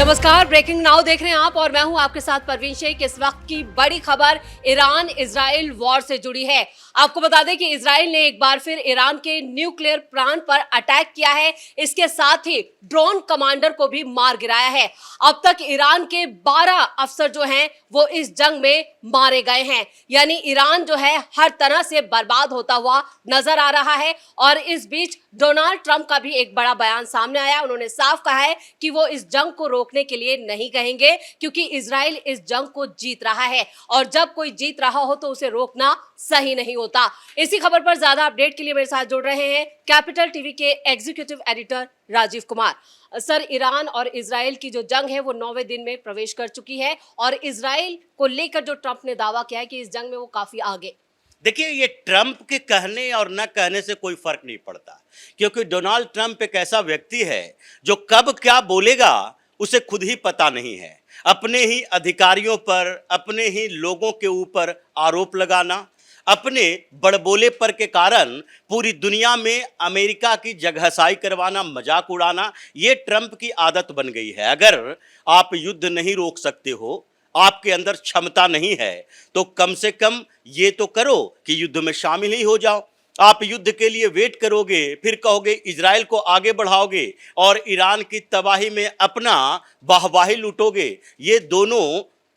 नमस्कार, breaking now देख रहे हैं आप और मैं हूं आपके साथ परवीन शेख। इस वक्त की बड़ी खबर ईरान इजराइल वॉर से जुड़ी है। आपको बता दें कि इजराइल ने एक बार फिर ईरान के न्यूक्लियर प्लांट पर अटैक किया है। इसके साथ ही ड्रोन कमांडर को भी मार गिराया है। अब तक ईरान के 12 अफसर जो हैं वो इस जंग में मारे गए हैं। यानी ईरान जो है हर तरह से बर्बाद होता हुआ नजर आ रहा है। और इस बीच डोनाल्ड ट्रंप का भी एक बड़ा बयान सामने आया। उन्होंने साफ कहा है कि वो इस जंग को रोकने के लिए नहीं कहेंगे, क्योंकि इजराइल इस जंग को जीत रहा है और जब कोई जीत रहा हो तो उसे रोकना सही नहीं होता। इसी खबर पर ज्यादा अपडेट के लिए मेरे साथ जुड़ रहे हैं कैपिटल टीवी के executive editor Rajiv Kumar. Sir, Iran और इजराइल की जो जंग है वो 9वें दिन में प्रवेश कर चुकी है और इजराइल को लेकर जो ट्रंप ने दावा किया है कि इस जंग में वो काफी आगे। देखिए, ये ट्रंप के कहने और न कहने से कोई फर्क नहीं पड़ता, क्योंकि डोनाल्ड ट्रंप एक ऐसा व्यक्ति है जो कब क्या बोलेगा उसे खुद ही पता नहीं है। अपने ही अधिकारियों पर, अपने ही लोगों के ऊपर आरोप लगाना, अपने बड़बोले पर के कारण पूरी दुनिया में अमेरिका की जगहसाई करवाना, मजाक उड़ाना, ये ट्रंप की आदत बन गई है। अगर आप युद्ध नहीं रोक सकते हो, आपके अंदर क्षमता नहीं है, तो कम से कम ये तो करो कि युद्ध में शामिल ही हो जाओ। आप युद्ध के लिए वेट करोगे, फिर कहोगे इजराइल को आगे बढ़ाओगे और ईरान की तबाही में अपना वाहवाही लूटोगे।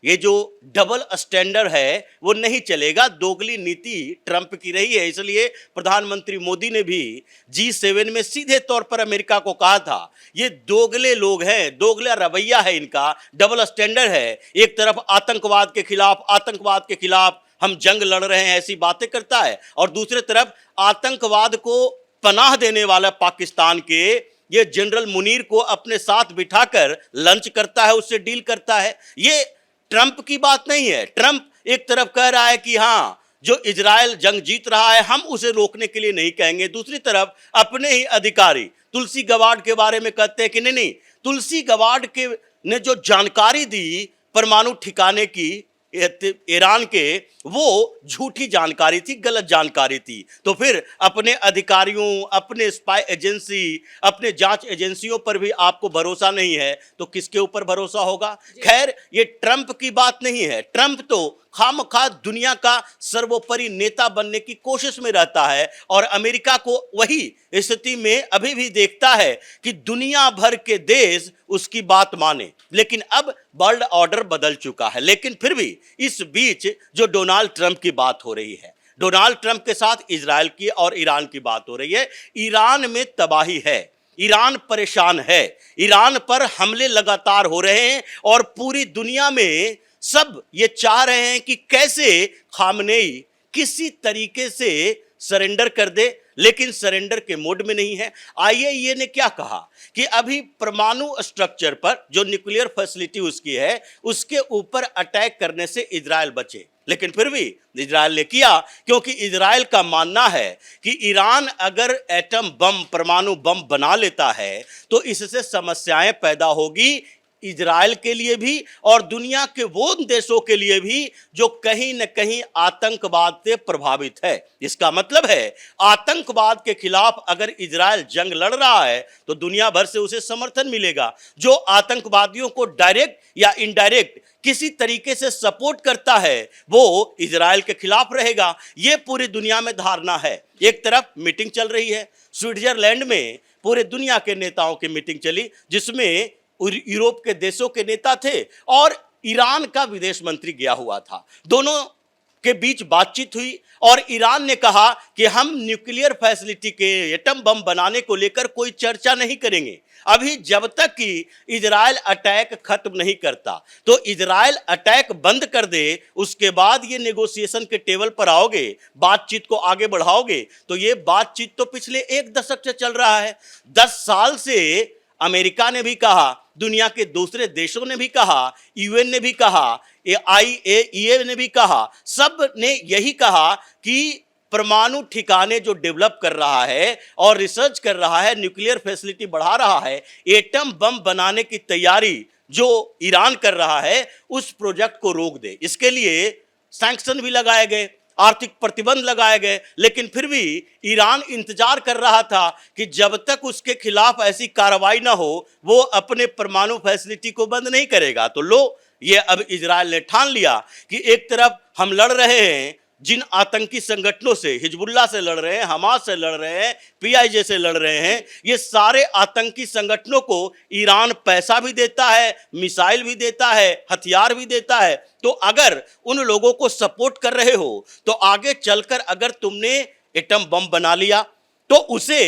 ये जो डबल स्टैंडर्ड है वो नहीं चलेगा। दोगली नीति ट्रंप की रही है। इसलिए प्रधानमंत्री मोदी ने भी G7 में सीधे तौर पर अमेरिका को कहा था, ये दोगले लोग हैं, दोगला रवैया है इनका, डबल स्टैंडर्ड है। एक तरफ आतंकवाद के खिलाफ हम जंग लड़ रहे हैं ऐसी बातें करता है, और दूसरे तरफ आतंकवाद को पनाह देने वाला पाकिस्तान के ये जनरल मुनीर को अपने साथ बिठाकर लंच करता है, उससे डील करता है। ये ट्रंप की बात नहीं है। ट्रंप एक तरफ कह रहा है कि हाँ, जो इजराइल जंग जीत रहा है हम उसे रोकने के लिए नहीं कहेंगे, दूसरी तरफ अपने ही अधिकारी तुलसी गवाड के बारे में कहते हैं कि नहीं, तुलसी गवाड के ने जो जानकारी दी परमाणु ठिकाने की ईरान के, वो झूठी जानकारी थी, गलत जानकारी थी। तो फिर अपने अधिकारियों, अपने स्पाई एजेंसी, अपने जांच एजेंसियों पर भी आपको भरोसा नहीं है तो किसके ऊपर भरोसा होगा। खैर, ये ट्रंप की बात नहीं है। ट्रंप तो खामखा दुनिया का सर्वोपरि नेता बनने की कोशिश में रहता है और अमेरिका को वही स्थिति में अभी भी देखता है कि दुनिया भर के देश उसकी बात माने। लेकिन अब वर्ल्ड ऑर्डर बदल चुका है। लेकिन फिर भी इस बीच जो डोनाल्ड ट्रंप की बात हो रही है, डोनाल्ड ट्रंप के साथ इजराइल की और ईरान की बात हो रही है। ईरान में तबाही है, ईरान परेशान है, ईरान पर हमले लगातार हो रहे हैं और पूरी दुनिया में सब ये चाह रहे हैं कि कैसे खामनेई किसी तरीके से सरेंडर कर दे, लेकिन सरेंडर के मोड में नहीं है। आईएईए ने क्या कहा कि अभी परमाणु स्ट्रक्चर पर जो न्यूक्लियर फैसिलिटी उसकी है उसके ऊपर अटैक करने से इजराइल बचे, लेकिन फिर भी इजराइल ने किया, क्योंकि इजराइल का मानना है कि ईरान अगर एटम बम, परमाणु बम बना लेता है तो इससे समस्याएं पैदा होगी इजराइल के लिए भी और दुनिया के वो देशों के लिए भी जो कहीं न कहीं आतंकवाद से प्रभावित है। इसका मतलब है आतंकवाद के खिलाफ अगर इजराइल जंग लड़ रहा है तो दुनिया भर से उसे समर्थन मिलेगा। जो आतंकवादियों को डायरेक्ट या इनडायरेक्ट किसी तरीके से सपोर्ट करता है वो इजराइल के खिलाफ रहेगा। ये पूरी दुनिया में धारणा है। एक तरफ मीटिंग चल रही है स्विट्जरलैंड में, पूरे दुनिया के नेताओं की मीटिंग चली, जिसमें यूरोप के देशों के नेता थे और ईरान का विदेश मंत्री गया हुआ था। दोनों के बीच बातचीत हुई और ईरान ने कहा कि हम न्यूक्लियर फैसिलिटी के एटम बम बनाने को लेकर कोई चर्चा नहीं करेंगे अभी जब तक कि इजराइल अटैक खत्म नहीं करता। तो इजराइल अटैक बंद कर दे, उसके बाद ये नेगोशिएशन के टेबल पर आओगे, बातचीत को आगे बढ़ाओगे। तो ये बातचीत तो पिछले 1 दशक से चल रहा है। 10 साल से अमेरिका ने भी कहा, दुनिया के दूसरे देशों ने भी कहा, यूएन ने भी कहा, आईएईए ने भी कहा, सब ने यही कहा कि परमाणु ठिकाने जो डेवलप कर रहा है और रिसर्च कर रहा है, न्यूक्लियर फैसिलिटी बढ़ा रहा है, एटम बम बनाने की तैयारी जो ईरान कर रहा है, उस प्रोजेक्ट को रोक दे। इसके लिए सैंक्शन भी लगाए गए। आर्थिक प्रतिबंध लगाए गए, लेकिन फिर भी ईरान इंतजार कर रहा था कि जब तक उसके खिलाफ ऐसी कार्रवाई ना हो वो अपने परमाणु फैसिलिटी को बंद नहीं करेगा। तो लो, ये अब इजराइल ने ठान लिया कि एक तरफ हम लड़ रहे हैं जिन आतंकी संगठनों से, हिजबुल्लाह से लड़ रहे हैं, हमास से लड़ रहे हैं, पीआईजे से लड़ रहे हैं, ये सारे आतंकी संगठनों को ईरान पैसा भी देता है, मिसाइल भी देता है, हथियार भी देता है। तो अगर उन लोगों को सपोर्ट कर रहे हो तो आगे चलकर अगर तुमने एटम बम बना लिया तो उसे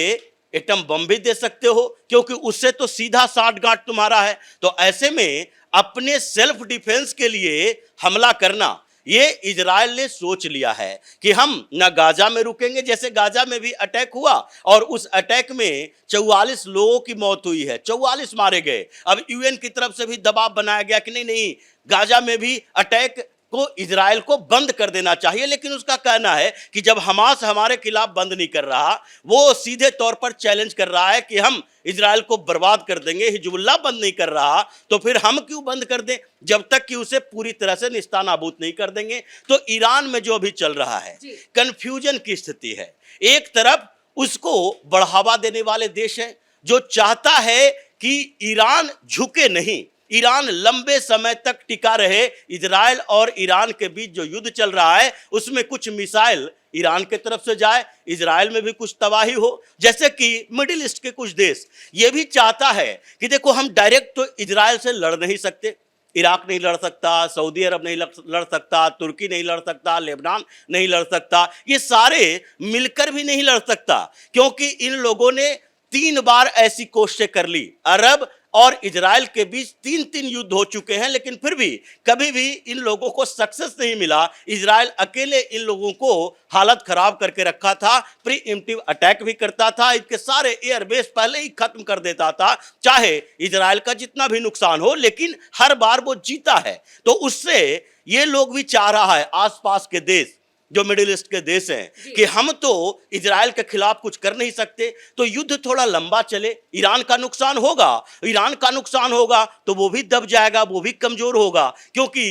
एटम बम भी दे सकते हो, क्योंकि उससे तो सीधा साठगांठ तुम्हारा है। तो ऐसे में अपने सेल्फ डिफेंस के लिए हमला करना, ये इजराइल ने सोच लिया है कि हम ना गाजा में रुकेंगे, जैसे गाजा में भी अटैक हुआ और उस अटैक में 44 लोगों की मौत हुई है, 44 मारे गए। अब यूएन की तरफ से भी दबाव बनाया गया कि नहीं नहीं, गाजा में भी अटैक को इजराइल को बंद कर देना चाहिए। लेकिन उसका कहना है कि जब हमास हमारे खिलाफ बंद नहीं कर रहा, वो सीधे तौर पर चैलेंज कर रहा है कि हम इजराइल को बर्बाद कर देंगे, हिजबुल्लाह बंद नहीं कर रहा तो फिर हम क्यों बंद कर दें, जब तक कि उसे पूरी तरह से निस्तानाबूद नहीं कर देंगे। तो ईरान में जो अभी चल रहा है कंफ्यूजन की स्थिति है। एक तरफ उसको बढ़ावा देने वाले देश हैं जो चाहता है कि ईरान झुके नहीं, ईरान लंबे समय तक टिका रहे। इजराइल और ईरान के बीच जो युद्ध चल रहा है उसमें कुछ मिसाइल ईरान के तरफ से जाए, इजराइल में भी कुछ तबाही हो, जैसे कि मिडिल ईस्ट के कुछ देश। ये भी चाहता है कि देखो हम डायरेक्ट तो इजराइल से लड़ नहीं सकते, इराक नहीं लड़ सकता, सऊदी अरब नहीं लड़ सकता, तुर्की नहीं लड़ सकता, लेबनान नहीं लड़ सकता, ये सारे मिलकर भी नहीं लड़ सकता, क्योंकि इन लोगों ने 3 बार ऐसी कोशिशें कर ली। अरब और इजराइल के बीच 3 युद्ध हो चुके हैं, लेकिन फिर भी कभी भी इन लोगों को सक्सेस नहीं मिला। इजराइल अकेले इन लोगों को हालत खराब करके रखा था, प्रीएम्प्टिव अटैक भी करता था, इनके सारे एयरबेस पहले ही खत्म कर देता था, चाहे इजराइल का जितना भी नुकसान हो, लेकिन हर बार वो जीता है। तो उससे ये लोग भी चाह रहा है, आसपास के देश जो मिडिल ईस्ट के देश हैं, कि हम तो इजराइल के खिलाफ कुछ कर नहीं सकते, तो युद्ध थोड़ा लंबा चले, ईरान का नुकसान होगा तो वो भी दब जाएगा, वो भी कमजोर होगा। क्योंकि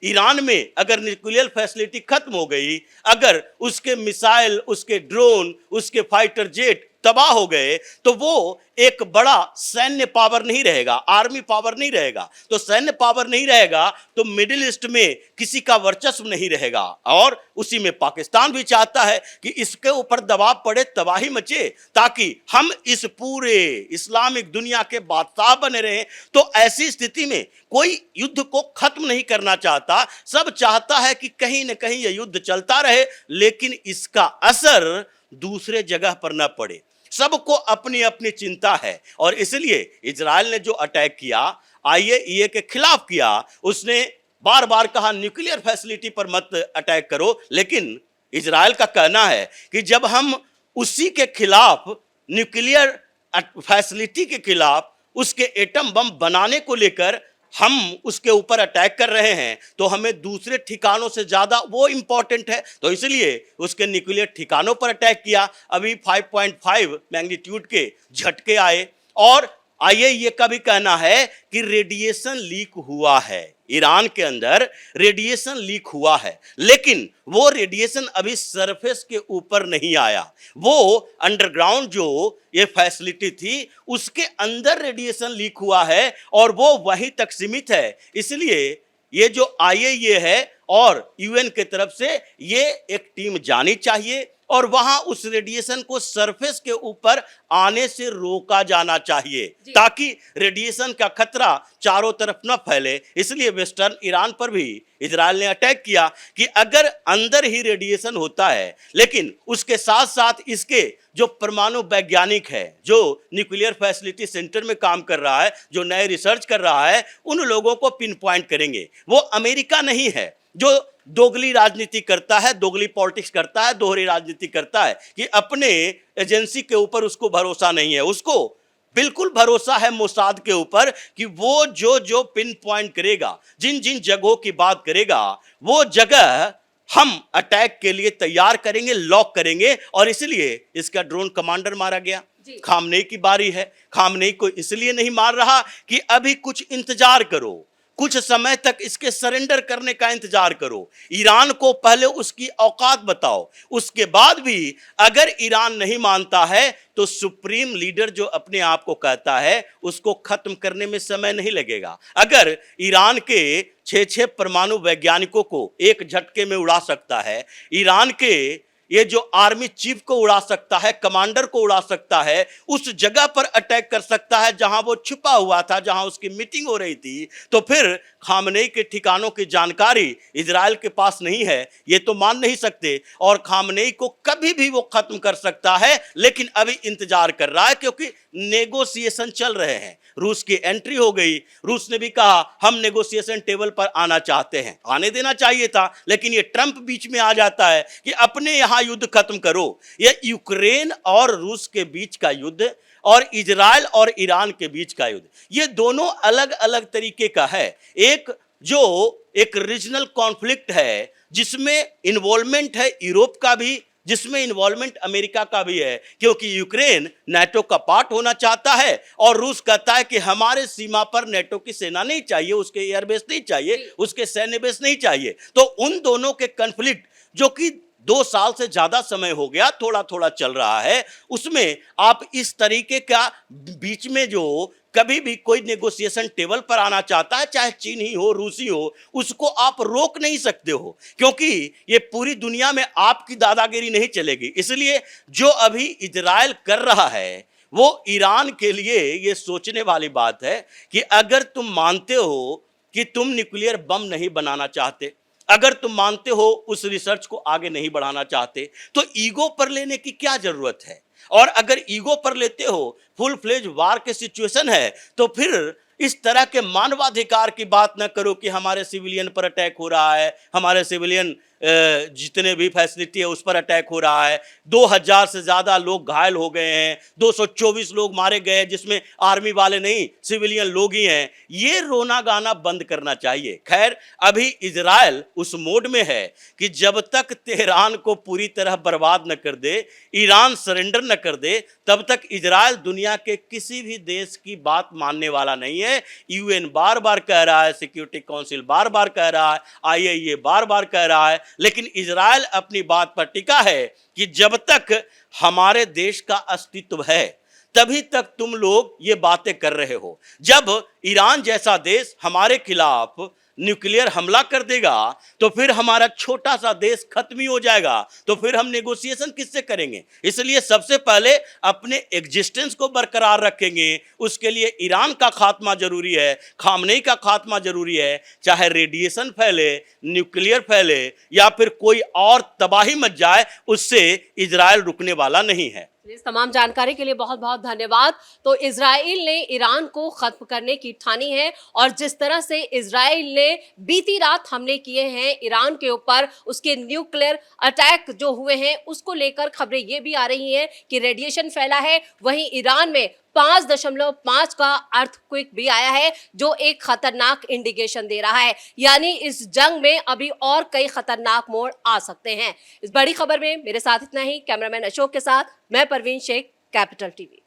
ईरान में अगर न्यूक्लियर फैसिलिटी खत्म हो गई, अगर उसके मिसाइल, उसके ड्रोन, उसके फाइटर जेट तबाह हो गए, तो वो एक बड़ा सैन्य पावर नहीं रहेगा, आर्मी पावर नहीं रहेगा। तो सैन्य पावर नहीं रहेगा तो मिडिल ईस्ट में किसी का वर्चस्व नहीं रहेगा। और उसी में पाकिस्तान भी चाहता है कि इसके ऊपर दबाव पड़े, तबाही मचे, ताकि हम इस पूरे इस्लामिक दुनिया के बादशाह बने रहें। तो ऐसी स्थिति में कोई युद्ध को खत्म नहीं करना चाहता, सब चाहता है कि कहीं न कहीं यह युद्ध चलता रहे, लेकिन इसका असर दूसरे जगह पर न पड़े। सबको अपनी अपनी चिंता है और इसलिए इजराइल ने जो अटैक किया, आईएईए के खिलाफ किया, उसने बार बार कहा न्यूक्लियर फैसिलिटी पर मत अटैक करो, लेकिन इजराइल का कहना है कि जब हम उसी के खिलाफ, न्यूक्लियर फैसिलिटी के खिलाफ, उसके एटम बम बनाने को लेकर हम उसके ऊपर अटैक कर रहे हैं, तो हमें दूसरे ठिकानों से ज्यादा वो इंपॉर्टेंट है। तो इसलिए उसके न्यूक्लियर ठिकानों पर अटैक किया। अभी 5.5 मैग्नीट्यूड के झटके आए और आईएईए का भी कहना है कि रेडिएशन लीक हुआ है, ईरान के अंदर रेडिएशन लीक हुआ है, लेकिन वो रेडिएशन अभी सरफेस के ऊपर नहीं आया, वो अंडरग्राउंड जो ये फैसिलिटी थी उसके अंदर रेडिएशन लीक हुआ है और वो वहीं तक सीमित है। इसलिए ये जो आईएईए है और यूएन की तरफ से ये एक टीम जानी चाहिए और वहां उस रेडिएशन को सरफेस के ऊपर आने से रोका जाना चाहिए, ताकि रेडिएशन का खतरा चारों तरफ न फैले। इसलिए वेस्टर्न ईरान पर भी इजराइल ने अटैक किया कि अगर अंदर ही रेडिएशन होता है, लेकिन उसके साथ साथ इसके जो परमाणु वैज्ञानिक है, जो न्यूक्लियर फैसिलिटी सेंटर में काम कर रहा है, जो नए रिसर्च कर रहा है, उन लोगों को पिन पॉइंट करेंगे। वो अमेरिका नहीं है जो दोगली राजनीति करता है, दोगली पॉलिटिक्स करता है, दोहरी राजनीति करता है कि अपने एजेंसी के ऊपर उसको भरोसा नहीं है। उसको बिल्कुल भरोसा है मोसाद के ऊपर कि वो जो जो पिन पॉइंट करेगा, जिन जिन जगहों की बात करेगा, वो जगह हम अटैक के लिए तैयार करेंगे, लॉक करेंगे। और इसलिए इसका ड्रोन कमांडर मारा गया। खामनेई की बारी है। खामनेई को इसलिए नहीं मार रहा कि अभी कुछ इंतजार करो, कुछ समय तक इसके सरेंडर करने का इंतजार करो। ईरान को पहले उसकी औकात बताओ, उसके बाद भी अगर ईरान नहीं मानता है तो सुप्रीम लीडर जो अपने आप को कहता है उसको खत्म करने में समय नहीं लगेगा। अगर ईरान के 6 परमाणु वैज्ञानिकों को एक झटके में उड़ा सकता है, ईरान के ये जो आर्मी चीफ को उड़ा सकता है, कमांडर को उड़ा सकता है, उस जगह पर अटैक कर सकता है जहां वो छुपा हुआ था, जहां उसकी मीटिंग हो रही थी, तो फिर खामनेई के ठिकानों की जानकारी इजराइल के पास नहीं है, ये तो मान नहीं सकते। और खामनेई को कभी भी वो खत्म कर सकता है, लेकिन अभी इंतजार कर रहा है क्योंकि नेगोशिएशन चल रहे हैं। रूस की एंट्री हो गई, रूस ने भी कहा हम नेगोशिएशन टेबल पर आना चाहते हैं। आने देना चाहिए था, लेकिन ये ट्रंप बीच में आ जाता है कि अपने यहां युद्ध खत्म करो। ये यूक्रेन और रूस के बीच का युद्ध और इजराइल और ईरान के बीच का युद्ध, ये दोनों अलग अलग तरीके का है। एक जो एक रीजनल कॉन्फ्लिक्ट है जिसमें इन्वॉल्वमेंट है यूरोप का भी, जिसमें इन्वॉल्वमेंट अमेरिका का भी है, क्योंकि यूक्रेन नाटो का पार्ट होना चाहता है और रूस कहता है कि हमारे सीमा पर नाटो की सेना नहीं चाहिए, उसके एयरबेस नहीं चाहिए, उसके सैन्य बेस नहीं चाहिए। तो उन दोनों के कन्फ्लिक्ट जो कि 2 साल से ज्यादा समय हो गया, थोड़ा थोड़ा चल रहा है, उसमें आप इस तरीके का बीच में जो कभी भी कोई नेगोशिएशन टेबल पर आना चाहता है, चाहे चीन ही हो, रूसी हो, उसको आप रोक नहीं सकते हो, क्योंकि ये पूरी दुनिया में आपकी दादागिरी नहीं चलेगी। इसलिए जो अभी इजराइल कर रहा है वो ईरान के लिए ये सोचने वाली बात है कि अगर तुम मानते हो कि तुम न्यूक्लियर बम नहीं बनाना चाहते, अगर तुम मानते हो उस रिसर्च को आगे नहीं बढ़ाना चाहते, तो ईगो पर लेने की क्या जरूरत है। और अगर ईगो पर लेते हो, फुल फ्लेज वार के सिचुएशन है, तो फिर इस तरह के मानवाधिकार की बात ना करो कि हमारे सिविलियन पर अटैक हो रहा है, हमारे सिविलियन जितने भी फैसिलिटी है उस पर अटैक हो रहा है, 2000 से ज्यादा लोग घायल हो गए हैं, 224 लोग मारे गए जिसमें आर्मी वाले नहीं सिविलियन लोग ही हैं। ये रोना गाना बंद करना चाहिए। खैर, अभी इजराइल उस मोड में है कि जब तक तेहरान को पूरी तरह बर्बाद न कर दे, ईरान सरेंडर न कर दे, तब तक इजराइल दुनिया के किसी भी देश की बात मानने वाला नहीं है। यूएन बार बार कह रहा है, सिक्योरिटी काउंसिल बार बार कह रहा है, आईएईए बार बार कह रहा है, लेकिन इजराइल अपनी बात पर टिका है कि जब तक हमारे देश का अस्तित्व है तभी तक तुम लोग ये बातें कर रहे हो। जब ईरान जैसा देश हमारे खिलाफ न्यूक्लियर हमला कर देगा तो फिर हमारा छोटा सा देश खत्म ही हो जाएगा, तो फिर हम नेगोशिएशन किससे करेंगे। इसलिए सबसे पहले अपने एग्जिस्टेंस को बरकरार रखेंगे, उसके लिए ईरान का खात्मा जरूरी है, खामनेई का खात्मा जरूरी है। चाहे रेडिएशन फैले, न्यूक्लियर फैले या फिर कोई और तबाही मच जाए, उससे इजराइल रुकने वाला नहीं है। इस तमाम जानकारी के लिए बहुत बहुत धन्यवाद। तो इजराइल ने ईरान को खत्म करने की ठानी है और जिस तरह से इजराइल ने बीती रात हमले किए हैं ईरान के ऊपर, उसके न्यूक्लियर अटैक जो हुए हैं उसको लेकर खबरें ये भी आ रही हैं कि रेडिएशन फैला है। वहीं ईरान में 5.5 का अर्थक्वेक भी आया है जो एक खतरनाक इंडिकेशन दे रहा है, यानी इस जंग में अभी और कई खतरनाक मोड़ आ सकते हैं। इस बड़ी खबर में मेरे साथ इतना ही। कैमरामैन अशोक के साथ मैं परवीन शेख, कैपिटल टीवी।